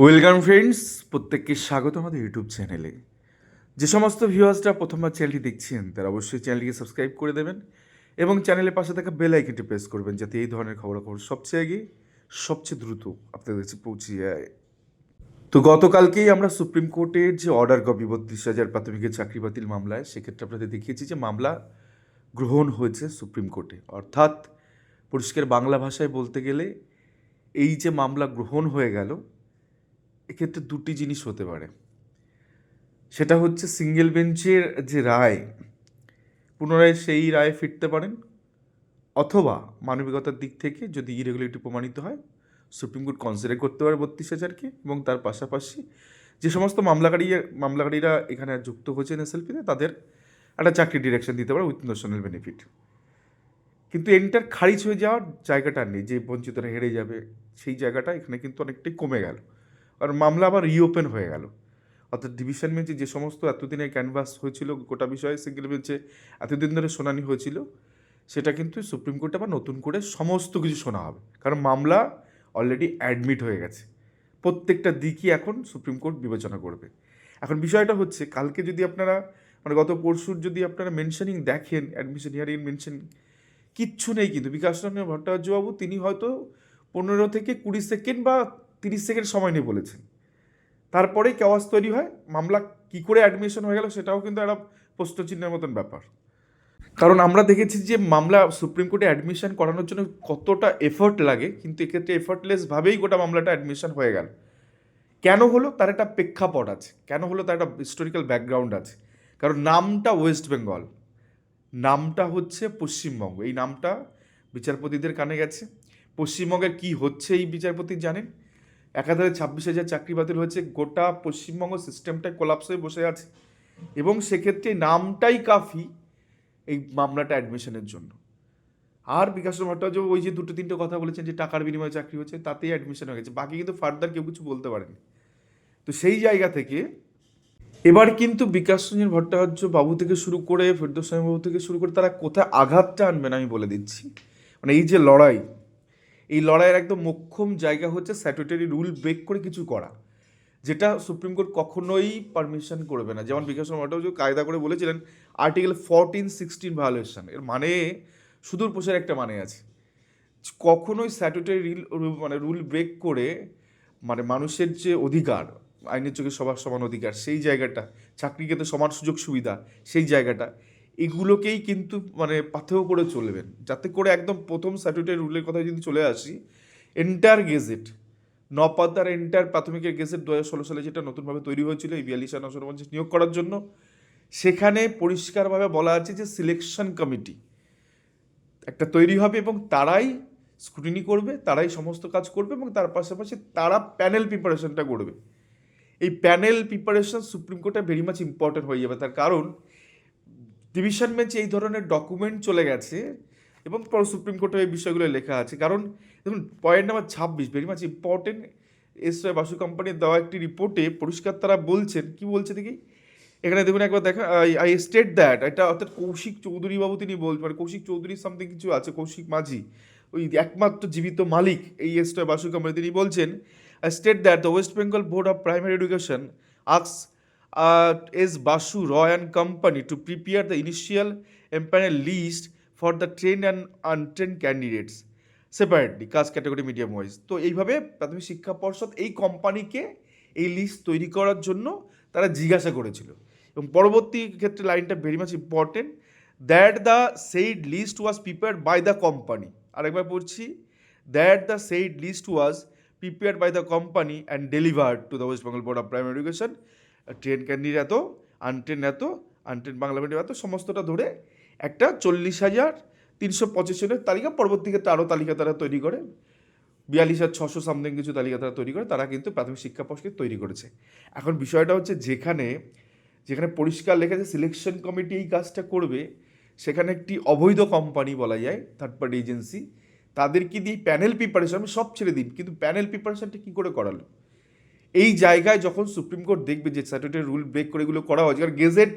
Welcome friends, প্রত্যেককে স্বাগত আমাদের ইউটিউব চ্যানেলে। যে সমস্ত ভিউয়ার্সরা প্রথমবার চ্যানেলটি দেখছেন তারা অবশ্যই চ্যানেলটিকে সাবস্ক্রাইব করে দেবেন এবং চ্যানেলের পাশে থাকা বেল আইকনটি প্রেস করবেন যাতে এই ধরনের খবরাখবর সবচেয়ে আগে সবচেয়ে দ্রুত আপনাদের কাছে পৌঁছে যায়। তো গতকালকেই আমরা সুপ্রিম কোর্টের যে অর্ডার কপি 32,000 প্রাথমিকের চাকরি বাতিল মামলায়, সেক্ষেত্রে আপনাদের দেখিয়েছি যে মামলা গ্রহণ হয়েছে সুপ্রিম কোর্টে। অর্থাৎ পরিষ্কার বাংলা ভাষায় বলতে গেলে এই যে মামলা গ্রহণ হয়ে গেল, এক্ষেত্রে দুটি জিনিস হতে পারে। সেটা হচ্ছে সিঙ্গেল বেঞ্চের যে রায়, পুনরায় সেই রায়ে ফিরতে পারেন, অথবা মানবিকতার দিক থেকে যদি ইরেগুলারিটি প্রমাণিত হয় সুপ্রিম কোর্ট কনসিডার করতে পারে 32,000কে, এবং তার পাশাপাশি যে সমস্ত মামলাকারীরা এখানে যুক্ত হয়েছেন এসএলপিতে তাদের একটা চাকরি ডিরেকশন দিতে পারে উইথ ন্যাশনাল বেনিফিট। কিন্তু এন্টার খারিজ হয়ে যাওয়ার জায়গাটা নেই, যে বঞ্চিতরা হেরে যাবে সেই জায়গাটা এখানে কিন্তু অনেকটাই কমে গেল, আর মামলা আবার রিওপেন হয়ে গেল। অর্থাৎ ডিভিশন বেঞ্চে যে সমস্ত এতদিনে ক্যানভাস হয়েছিল গোটা বিষয়ে, সিঙ্গেল বেঞ্চে এতদিন ধরে শুনানি হয়েছিল, সেটা কিন্তু সুপ্রিম কোর্টে আবার নতুন করে সমস্ত কিছু শোনা হবে, কারণ মামলা অলরেডি অ্যাডমিট হয়ে গেছে। প্রত্যেকটা দিকই এখন সুপ্রিম কোর্ট বিবেচনা করবে। এখন বিষয়টা হচ্ছে, কালকে যদি আপনারা গত পরশুর যদি আপনারা মেনশনিং দেখেন, অ্যাডমিশন হিয়ারিং মেনশনিং কিচ্ছু নেই, কিন্তু বিকাশ রঞ্জন ভট্টাচার্যবাবু তিনি হয়তো 15 থেকে 20 সেকেন্ড বা 30 সেকেন্ড সময় নিয়ে বলেছেন, তারপরেই কেওয়াস তৈরি হয়। মামলা কী করে অ্যাডমিশন হয়ে গেল সেটাও কিন্তু একটা প্রশ্নচিহ্নের মতন ব্যাপার। কারণ আমরা দেখেছি যে মামলা সুপ্রিম কোর্টে অ্যাডমিশন করানোর জন্য কতটা এফোর্ট লাগে, কিন্তু এক্ষেত্রে এফোর্টলেসভাবেই গোটা মামলাটা অ্যাডমিশন হয়ে গেল। কেন হলো তার একটা প্রেক্ষাপট আছে, কেন হলো তার একটা হিস্টোরিক্যাল ব্যাকগ্রাউন্ড আছে। কারণ নামটা ওয়েস্ট বেঙ্গল, নামটা হচ্ছে পশ্চিমবঙ্গ, এই নামটা বিচারপতিদের কানে গেছে। পশ্চিমবঙ্গের কী হচ্ছে এই বিচারপতি জানেন। একাধারে 26,000 চাকরি বাতিল হয়েছে, গোটা পশ্চিমবঙ্গ সিস্টেমটা কোলাপস হয়ে বসে আছে, এবং সেক্ষেত্রে নামটাই কাফি এই মামলাটা অ্যাডমিশনের জন্য। আর বিকাশ ভট্টাচার্য ওই যে দুটো তিনটে কথা বলেছেন যে টাকার বিনিময়ে চাকরি হচ্ছে, তাতেই অ্যাডমিশন হয়ে গেছে, বাকি কিন্তু ফার্দার কেউ কিছু বলতে পারেনি। তো সেই জায়গা থেকে এবার কিন্তু বিকাশ রঞ্জন ভট্টাচার্য বাবু থেকে শুরু করে ফেরদৌস বাবু থেকে শুরু করে তারা কোথায় আঘাতটা আনবেন আমি বলে দিচ্ছি। এই যে লড়াই, এই লড়াইয়ের একদম মোক্ষম জায়গা হচ্ছে স্ট্যাটুটরি রুল ব্রেক করে কিছু করা, যেটা সুপ্রিম কোর্ট কখনোই পারমিশন করবে না। যেমন বিকাশ ভট্টাচার্য কায়দা করে বলেছিলেন আর্টিকেল 14, 16 ভায়োলেশন, এর মানে সুদূর প্রসার একটা মানে আছে। কখনোই স্ট্যাটুটরি রুল ব্রেক করে মানুষের যে অধিকার, আইনের চোখে সবার সমান অধিকার, সেই জায়গাটা, চাকরি ক্ষেত্রে সমান সুযোগ সুবিধা, সেই জায়গাটা, এগুলোকেই কিন্তু পাথেয় করে চলবেন, যাতে করে একদম প্রথম স্ট্যাটুটরি রুলের কথায় যদি চলে আসি, এন্টার গেজেট নপাতার এন্টার প্রাথমিকের গেজেট 2016 সালে যেটা নতুনভাবে তৈরি হয়েছিল এই 42 নিয়োগ করার জন্য, সেখানে পরিষ্কারভাবে বলা আছে যে সিলেকশন কমিটি একটা তৈরি হবে এবং তারাই স্ক্রুটিনি করবে, তারাই সমস্ত কাজ করবে, এবং তার পাশাপাশি তারা প্যানেল প্রিপারেশনটা করবে। এই প্যানেল প্রিপারেশন সুপ্রিম কোর্টে ভেরি মাচ ইম্পর্টেন্ট হয়ে যাবে, তার কারণ ডিভিশন বেঞ্চে এই ধরনের ডকুমেন্ট চলে গেছে এবং সুপ্রিম কোর্টে এই বিষয়গুলো লেখা আছে। কারণ দেখুন, point number 26 very much important, S Basu কোম্পানির দেওয়া একটি রিপোর্টে পরিষ্কার তারা বলছেন, কি বলছে দেখি, এখানে দেখুন একবার দেখা, আই স্টেট দ্যাট, এটা অর্থাৎ কৌশিক চৌধুরী বাবু তিনি বলছেন, কৌশিক চৌধুরী সামথিং কিছু আছে, কৌশিক মাঝি, ওই একমাত্র জীবিত মালিক এই এস বাসু কোম্পানি, তিনি বলছেন state that the West Bengal board of primary education asks S Basu Roy and company to prepare the initial empire list for the trained and untrained candidates separately caste category medium wise. তো এইভাবে প্রাথমিক শিক্ষা পর্ষদ এই কোম্পানিকে এই লিস্ট তৈরি করার জন্য তারা জিজ্ঞাসা করেছিল, এবং পরবর্তী ক্ষেত্রে লাইনটা very much important, that the said list was prepared by the company. আরেকবার পড়ছি, that the said list was prepared by the company and delivered to the West Bengal board of primary education, trained candidate এত, untrained Bangla medium এত, সমস্তটা ধরে একটা 40,325 জনের তালিকা, পরবর্তী ক্ষেত্রে আরও তালিকা তারা তৈরি করে, 42,600 সামথিং কিছু তালিকা তারা তৈরি করে, তারা কিন্তু প্রাথমিক শিক্ষা পর্ষদ তৈরি করেছে। এখন বিষয়টা হচ্ছে, যেখানে পরিষ্কার লেখা আছে সিলেকশন কমিটি এই কাজটা করবে, সেখানে একটি অবৈধ কোম্পানি বলা যায়, থার্ড পার্টি এজেন্সি, তাদেরকে দিয়ে প্যানেল প্রিপারেশন, আমি সব ছেড়ে দিন, কিন্তু প্যানেল প্রিপারেশনটা কী করে করালো? এই জায়গায় যখন সুপ্রিম কোর্ট দেখবে যে স্ট্যাটুটরি রুল ব্রেক করে এগুলো করা হয়েছে, কারণ গেজেট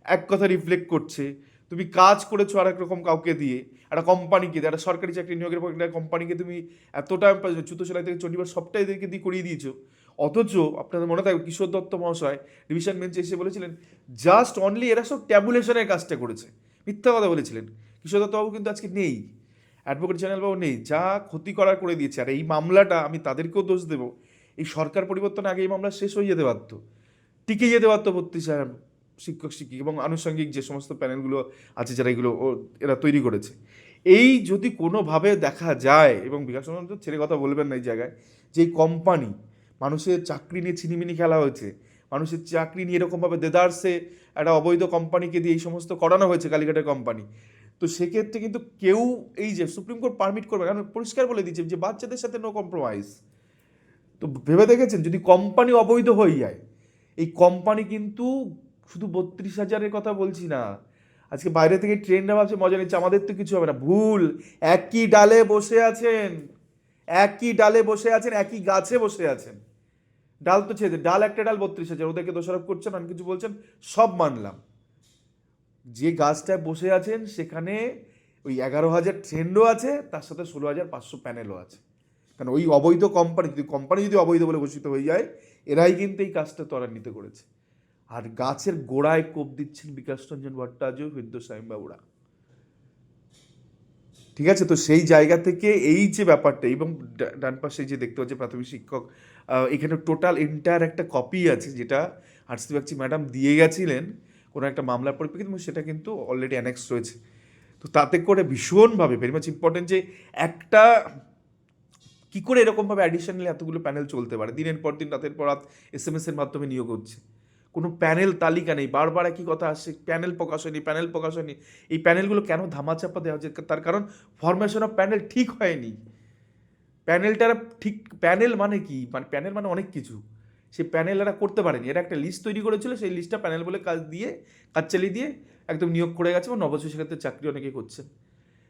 এক কথা রিফ্লেক্ট করছে, তুমি কাজ করেছো আর একরকম কাউকে দিয়ে, একটা কোম্পানিকে দিয়ে, একটা সরকারি চাকরি নিয়োগের পর একটা কোম্পানিকে তুমি এতটা জুতো সেলাই থেকে চটিবার সবটাই এদেরকে দিয়ে করিয়ে দিয়েছো, অথচ আপনাদের মনে থাকবে কিশোর দত্ত মহাশয় ডিভিশন বেঞ্চে এসে বলেছিলেন জাস্ট অনলি এরা সব ট্যাবুলেশনের কাজটা করেছে, মিথ্যা কথা বলেছিলেন। কিশোর দত্তবাবু কিন্তু আজকে নেই, অ্যাডভোকেট জেনারেলবাবু নেই, যা ক্ষতি করার করে দিয়েছে। আর এই মামলাটা আমি তাদেরকেও দোষ দেবো, এই সরকার পরিবর্তন আগে এই মামলা শেষ হয়ে যেতে পারতো, টিকে যেতে পারতো 32 শিক্ষক শিক্ষিক এবং আনুষঙ্গিক যে সমস্ত প্যানেলগুলো আছে যারা এগুলো এরা তৈরি করেছে। এই যদি কোনোভাবে দেখা যায়, এবং বিকাশ চন্দ্র ছেড়ে কথা বলবেন না এই জায়গায়, যে এই কোম্পানি মানুষের চাকরি নিয়ে ছিনিমিনি খেলা হয়েছে, মানুষের চাকরি নিয়ে এরকমভাবে দেদারসে একটা অবৈধ কোম্পানিকে দিয়ে এই সমস্ত করানো হয়েছে, কালীঘাটের কোম্পানি, তো সেক্ষেত্রে কিন্তু কেউ এই যে সুপ্রিম কোর্ট পারমিট করবে, কারণ পরিষ্কার বলে দিচ্ছে যে বাচ্চাদের সাথে নো কম্প্রোমাইজ। তো ভেবে দেখেছেন যদি কোম্পানি অবৈধ হয়ে যায়, এই কোম্পানি কিন্তু শুধু 32,000-এর কথা বলছি না, আজকে বাইরে থেকে ট্রেনরা ভাবছে মজা নিচ্ছে, আমাদের তো কিছু হবে না, ভুল। একই ডালে বসে আছেন, একই ডালে বসে আছেন, একই গাছে বসে আছেন। ডাল তো ছেড়ে ডাল, একটা ডাল 32,000, ওদেরকে দোষারোপ করছেন, আমি কিছু বলছেন, সব মানলাম। যে গাছটায় বসে আছেন সেখানে ওই 11,000 ট্রেন্ডও আছে, তার সাথে 16,500 প্যানেলও আছে। কারণ ওই অবৈধ কোম্পানি যদি অবৈধ বলে ঘোষিত হয়ে যায়, এরাই কিন্তু এই কাজটা ত্বরান্বিত করেছে। আর গাছের গোড়ায় কোপ দিচ্ছেন বিকাশ রঞ্জন ভট্টাচার্য, ফিরদৌস বাবুরা। ঠিক আছে, তো সেই জায়গা থেকে এই যে ব্যাপারটা, এবং ডান পাশে যে দেখতে পাচ্ছি প্রাথমিক শিক্ষক, এখানে টোটাল এন্টায়ার একটা কপি আছে যেটা আরসি বাগচি ম্যাডাম দিয়ে গেছিলেন কোনো একটা মামলার পরিপ্রেক্ষিতে, এবং সেটা কিন্তু অলরেডি অ্যানেক্স রয়েছে। তো তাতে করে ভীষণভাবে ভেরি মাচ ইম্পর্টেন্ট যে একটা কী করে এরকমভাবে অ্যাডিশনালি এতগুলো প্যানেল চলতে পারে, দিনের পর দিন রাতের পর রাত SMS-এর মাধ্যমে নিয়োগ হচ্ছে, কোনো প্যানেল তালিকা নেই, বারবার একই কথা আসছে, প্যানেল প্রকাশ হয়নি, প্যানেল প্রকাশ হয়নি। এই প্যানেলগুলো কেন ধামাচাপা দেওয়া হচ্ছে? তার কারণ ফরমেশন অফ প্যানেল ঠিক হয়নি। প্যানেলটার ঠিক, প্যানেল মানে কি, মানে প্যানেল মানে অনেক কিছু, সেই প্যানেল এরা করতে পারেনি। এরা একটা লিস্ট তৈরি করেছিল, সেই লিস্টটা প্যানেল বলে কাজ চালিয়ে দিয়ে একদম নিয়োগ করে গেছে, এবং নবছর সেক্ষেত্রে চাকরি অনেকে করছে।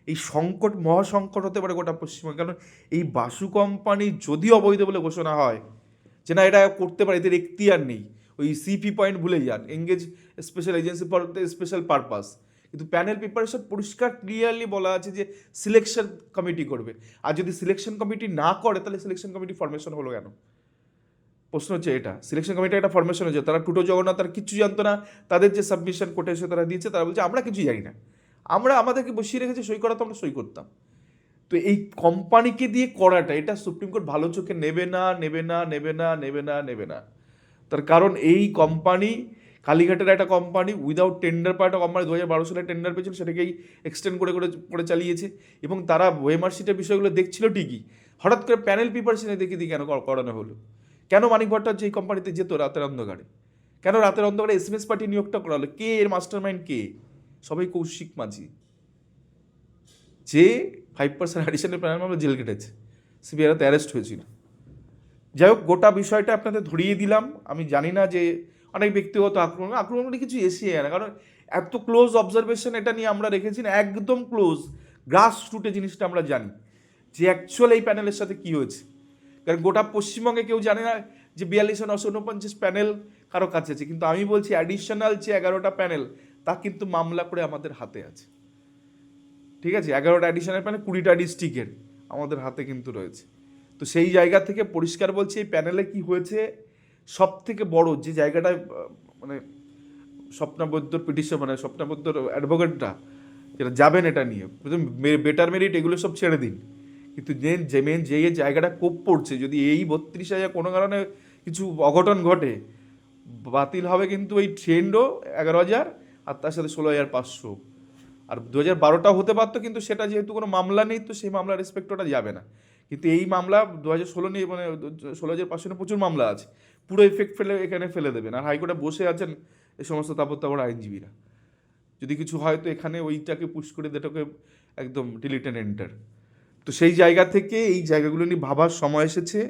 এই সংকট মহাসংকট হতে পারে গোটা পশ্চিমবঙ্গ। কারণ এই বাসু কোম্পানি যদি অবৈধ বলে ঘোষণা হয় যে না এটা করতে পারে, এদের এখতিয়ার নেই, ওই CP পয়েন্ট ভুলে যান, engage special agency for special purpose, কিন্তু প্যানেল প্রিপারেশন পরিষ্কার ক্লিয়ারলি বলা আছে যে সিলেকশন কমিটি করবে। আর যদি সিলেকশন কমিটি না করে তাহলে সিলেকশন কমিটি ফরমেশন হলো কেন? প্রশ্ন হচ্ছে এটা, সিলেকশন কমিটি একটা ফরমেশন হয়েছে, তারা টুটো জগন্নাথ তারা কিচ্ছু জানতো না, তাদের যে সাবমিশন কোর্টে এসে তারা দিয়েছে, তারা বলছে আমরা কিছু জানি না, আমরা আমাদেরকে বসিয়ে রেখেছি, সই করা তো আমরা সই করতাম। তো এই কোম্পানিকে দিয়ে করাটা, এটা সুপ্রিম কোর্ট ভালো চোখে নেবে না, নেবে না, নেবে না, নেবে না, নেবে না। তার কারণ এই কোম্পানি কালীঘাটের একটা কোম্পানি উইদাউট টেন্ডার পাওয়া একটা কোম্পানি 2012 সালে টেন্ডার পেয়েছিল, সেটাকেই এক্সটেন্ড করে করে করে চালিয়েছে, এবং তারা ওয়েমার্কশিটের বিষয়গুলো দেখছিল ঠিকই, হঠাৎ করে প্যানেল প্রিপারেশনে দেখে দিয়ে কেন করানো হলো? কেন মানিক ভট্টাচার্য এই কোম্পানিতে যেত রাতের অন্ধকারে? কেন রাতের অন্ধকারে SMS পার্টি নিয়োগটা করা হলো? কে এর মাস্টার মাইন্ড কে? সবাই কৌশিক মাঝি, যে 5% অ্যাডিশনাল প্যানেল মামলা জেল কেটেছে, সিবিআইতে অ্যারেস্ট হয়েছিল। যাই হোক, গোটা বিষয়টা আপনাদের ধরিয়ে দিলাম। আমি জানি না যে অনেক ব্যক্তিগত আক্রমণ কিছু এসিয়ে না, কারণ এত ক্লোজ অবজারভেশন এটা নিয়ে আমরা রেখেছি না, একদম ক্লোজ গ্রাস রুটে জিনিসটা আমরা জানি যে অ্যাকচুয়াল এই প্যানেলের সাথে কী হয়েছে। কারণ গোটা পশ্চিমবঙ্গে কেউ জানে না যে 42,949 প্যানেল কারো কাছে আছে, কিন্তু আমি বলছি অ্যাডিশনাল যে 11টা প্যানেল তা কিন্তু মামলা করে আমাদের হাতে আছে। ঠিক আছে, 11টা অ্যাডিশনাল প্যানেল 20টা ডিস্ট্রিক্টের আমাদের হাতে কিন্তু রয়েছে। তো সেই জায়গা থেকে পরিষ্কার বলছি এই প্যানেলে কি হয়েছে, সব থেকে বড় যে জায়গাটায় মানে স্বপ্নাবদ্ধর পিটিশন, মানে স্বপ্নাবদ্ধর অ্যাডভোকেটরা যেটা যাবেন এটা নিয়ে, বেটার মেরিট এগুলো সব ছেড়ে দিন, কিন্তু যে জায়গাটা কোপ পড়ছে, যদি এই 32,000 কোনো কারণে কিছু অঘটন ঘটে, বাতিল হবে কিন্তু এই ট্রেন্ডও 11,000, আর তার সাথে 16,500, আর 2012টাও হতে পারতো, কিন্তু সেটা যেহেতু কোনো মামলা নেই তো সেই মামলার রেসপেক্ট ওটা যাবে না। কিন্তু এই মামলা 2016 নিয়ে, মানে 16,500 নিয়ে প্রচুর মামলা আছে, পুরো এফেক্ট এখানে ফেলে দেবেন। আর হাইকোর্টে বসে আছেন এই সমস্ত তাপর আইনজীবীরা, যদি কিছু হয় তো এখানে ওইটাকে পুশ করে দেটাকে একদম ডিলিট অ্যান্ড এন্টার। তো সেই জায়গা থেকে এই জায়গাগুলো নিয়ে ভাবার সময় এসেছে,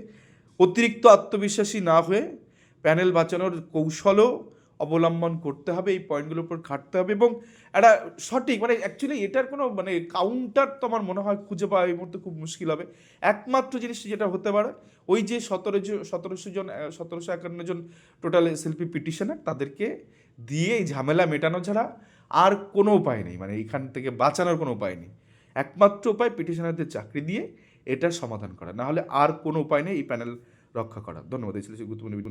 অতিরিক্ত আত্মবিশ্বাসী না হয়ে প্যানেল বাঁচানোর কৌশলও অবলম্বন করতে হবে, এই পয়েন্টগুলোর উপর খাটতে হবে, এবং একটা সঠিক, মানে অ্যাকচুয়ালি এটার কোনো মানে কাউন্টার তো আমার মনে হয় খুঁজে পাওয়া এই মুহূর্তে খুব মুশকিল হবে। একমাত্র জিনিস যেটা হতে পারে, ওই যে 1751 জন টোটাল SLP পিটিশনার, তাদেরকে দিয়ে এই ঝামেলা মেটানো ছাড়া আর কোনো উপায় নেই, মানে এইখান থেকে বাঁচানোর কোনো উপায় নেই। একমাত্র উপায় পিটিশনারদের চাকরি দিয়ে এটা সমাধান করা, না হলে আর কোনো উপায় নেই এই প্যানেল রক্ষা করা। ধন্যবাদ। এই ছিল সেই গুরুত্বপূর্ণ ভিডিও।